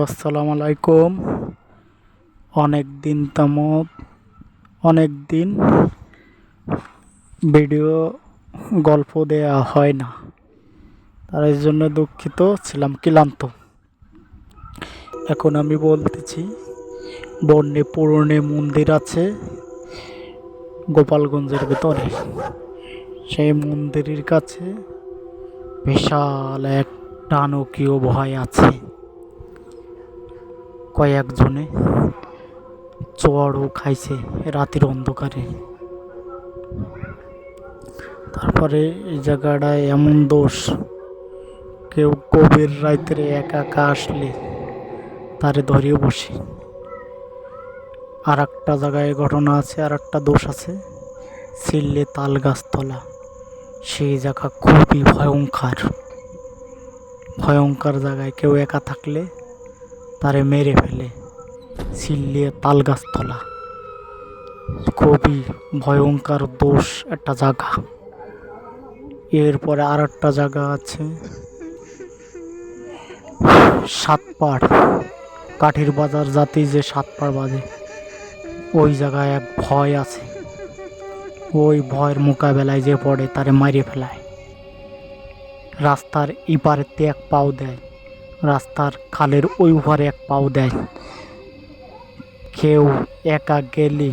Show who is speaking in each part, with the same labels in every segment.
Speaker 1: আসসালামু আলাইকুম। অনেক দিন ভিডিও গল্প দেয়া হয় না, তার এই জন্য দুঃখিত ছিলাম, ক্লান্ত। এখন আমি বলতেছি, বন্যে পুরনে মন্দির আছে গোপালগঞ্জের ভিতরে। সেই মন্দিরের কাছে বিশাল এক টানকীয় ভয় আছে। কয়েকজনে চড়ও খাইছে রাতের অন্ধকারে। তারপরে এই জায়গাটায় এমন দোষ, কেউ গভীর রাত্রে একা একা আসলে তারে ধরিয়ে বসে। আর একটা জায়গায় ঘটনা আছে, আর একটা দোষ আছে, সিল্লে তাল গাছতলা। সেই জায়গা খুবই ভয়ঙ্কর জায়গায় কেউ একা থাকলে তারে মেরে ফেলে। সিল্লে তাল গাছতলা খুবই ভয়ঙ্কর দোষ একটা জায়গা। এরপরে আর একটা জায়গা আছে সাতপাড়, কাঠির বাজার জাতি যে সাতপাড় বাজে, ওই জায়গায় এক ভয় আছে। ওই ভয়ের মোকাবেলায় যে পড়ে তারে মারিয়ে ফেলায়। রাস্তার ইপারেতে এক পাও দেয়, রাস্তার খালের ওই উপারে এক পাও দেয়। কেউ একা গেলে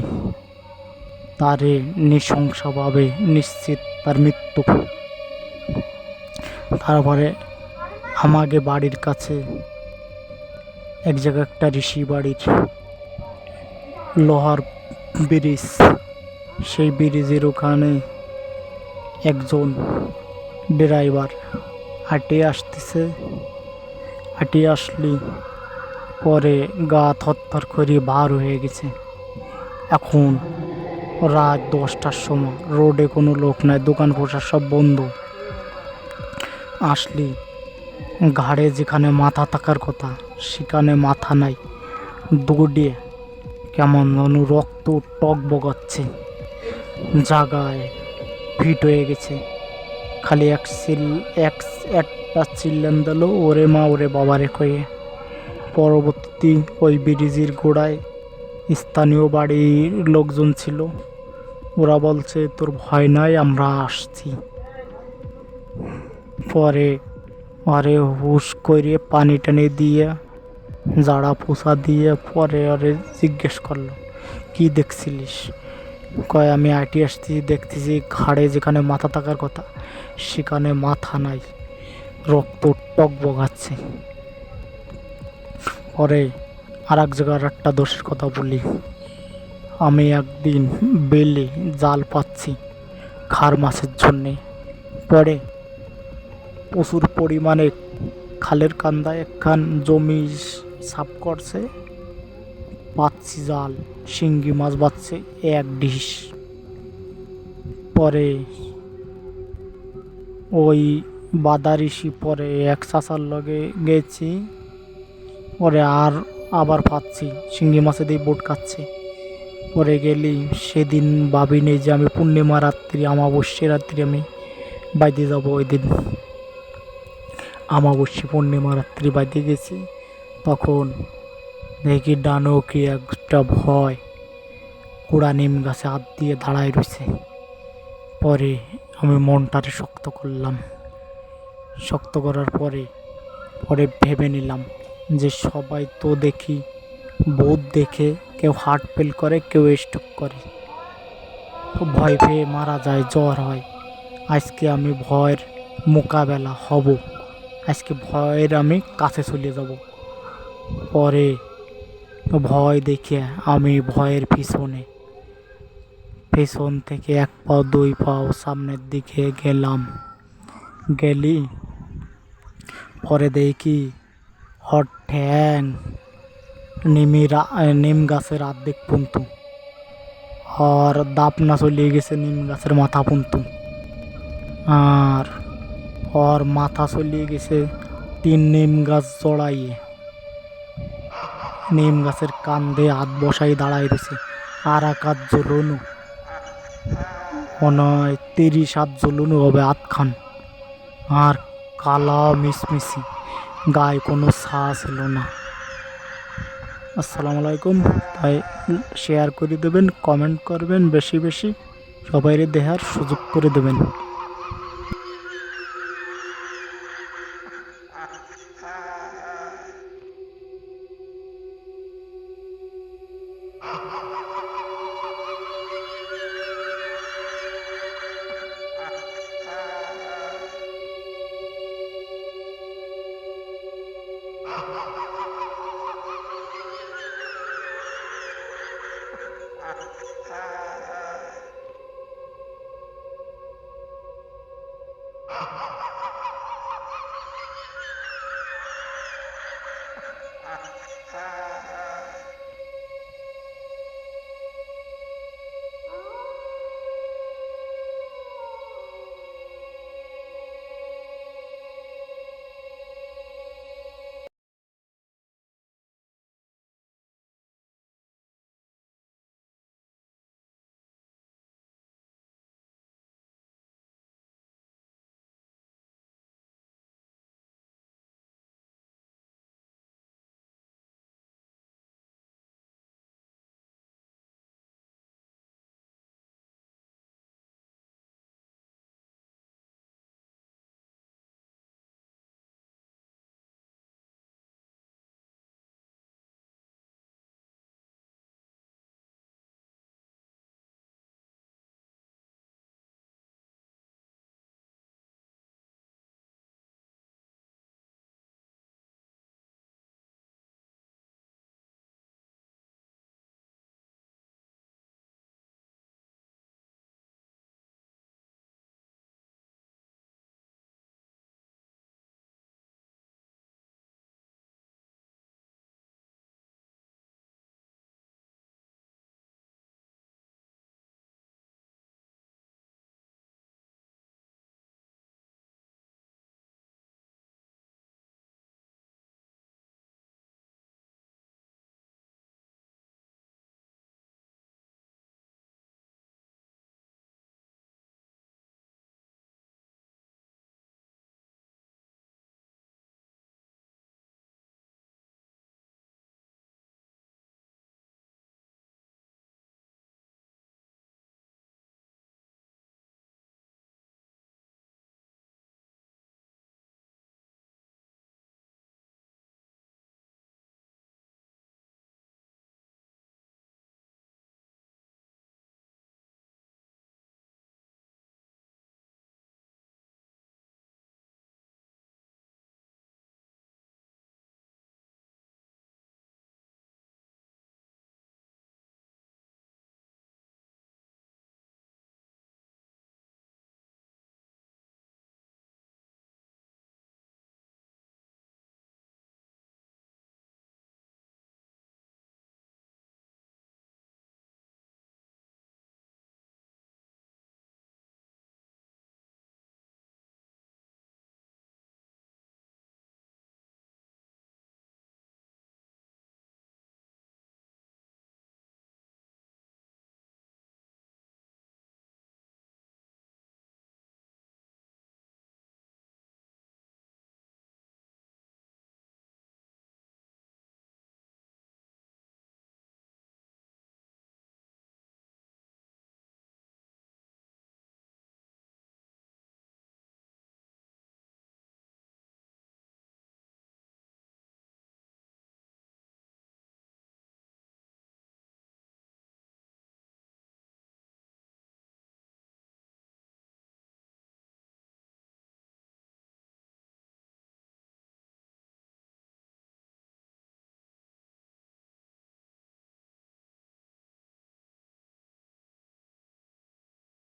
Speaker 1: তারে নৃশংসভাবে নিশ্চিত তার মৃত্যু। তারপরে আমাকে বাড়ির কাছে এক জায়গায় একটা ঋষি বাড়ির লোহার ব্রিজ, সেই ব্রিজের ওখানে একজন ড্রাইভার হাঁটিয়ে আসলি পরে গা থরথর করে বার হয়ে গেছে। এখন রাত 10টার সময়, রোডে কোনো লোক নাই, দোকান পোশাক সব বন্ধ। আসলি ঘাড়ে যেখানে মাথা থাকার কথা সেখানে মাথা নাই, দৌড়িয়ে কেমন যেন রক্ত টক বগাচ্ছে, জাগায় ফিট হয়ে গেছে। খালি একটা চিল্লান দিল, ওরে মা ওরে বাবারে কয়ে। পরবর্তী ওই ব্রিজের গোড়ায় স্থানীয় বাড়ির লোকজন ছিল, ওরা বলছে তোর ভয় নাই, আমরা আসছি। পরে আরে হুশ করে পানি টানি দিয়ে জাড়া পোছা দিয়ে পরে আরে জিজ্ঞেস করলো, কি দেখছিলিস? কয় আমি আইটি আসছি, দেখতেছি ঘাড়ে যেখানে মাথা থাকার কথা সেখানে মাথা নাই, রক্ত টক বগাচ্ছে। পরে আর এক জায়গার একটা দোষের কথা বলি। আমি একদিন বেলে জাল পাচ্ছি খার মাছের জন্যে। পরে প্রচুর পরিমাণে খালের কান্দায় একখান জমি সাফ করছে, পাচ্ছি জাল, শিঙ্গি মাছ বাচ্ছে এক ডিশ। পরে ওই বাদারিসি পরে এক চাচার লগে গেছি, পরে আবার পাচ্ছি শিঙ্গি মাছে দিয়ে বোট কাচ্ছে। পরে গেলি সেদিন ভাবি নেই যে আমি পূর্ণিমা রাত্রি, অমাবস্যা রাত্রি আমি বাইতে যাব। ওই দিন অমাবস্যা পূর্ণিমা রাত্রি বাইতে গেছি, তখন দেখি ডানো কি একটা ভয় কুড়া নিম গাছে হাত দিয়ে দাঁড়ায় রয়েছে। পরে আমি মনটারে শক্ত করলাম, শক্ত করার পরে ভেবে নিলাম যে সবাই তো দেখি ভূত দেখে কেউ হার্ট ফেল করে, কেউ স্ট্রোক করে, ভয় পেয়ে মারা যায়, জ্বর হয়। আজকে আমি ভয়ের মোকাবেলা হব, আজকে ভয়ের আমি কাছে চলে যাব। পরে ভয় দেখে আমি ভয়ের পেছন থেকে এক পাও দুই পাও সামনের দিকে গেলি পরে দেখি হট ঠ্যাং নিম গাছের আর্ধেক পুন্তু, আর দাপনা চলিয়ে গেছে নিম গাছের মাথা পুন্তু, আর ওর মাথা চলিয়ে গেছে 3 নিম গাছ জড়াইয়ে। নিম গাছের কান্দে হাত বসাই দাঁড়াই রয়েছে। আর এক হাত জ্বলুনু, মনে হয় 30 হাত জ্বলুনু হবে হাতখান, আর কালা মিশমিশি, গায়ে কোনো ছা ছিল না। আসসালামু আলাইকুম। তাই শেয়ার করে দেবেন, কমেন্ট করবেন বেশি বেশি, সবাইরে দেখার সুযোগ করে দেবেন।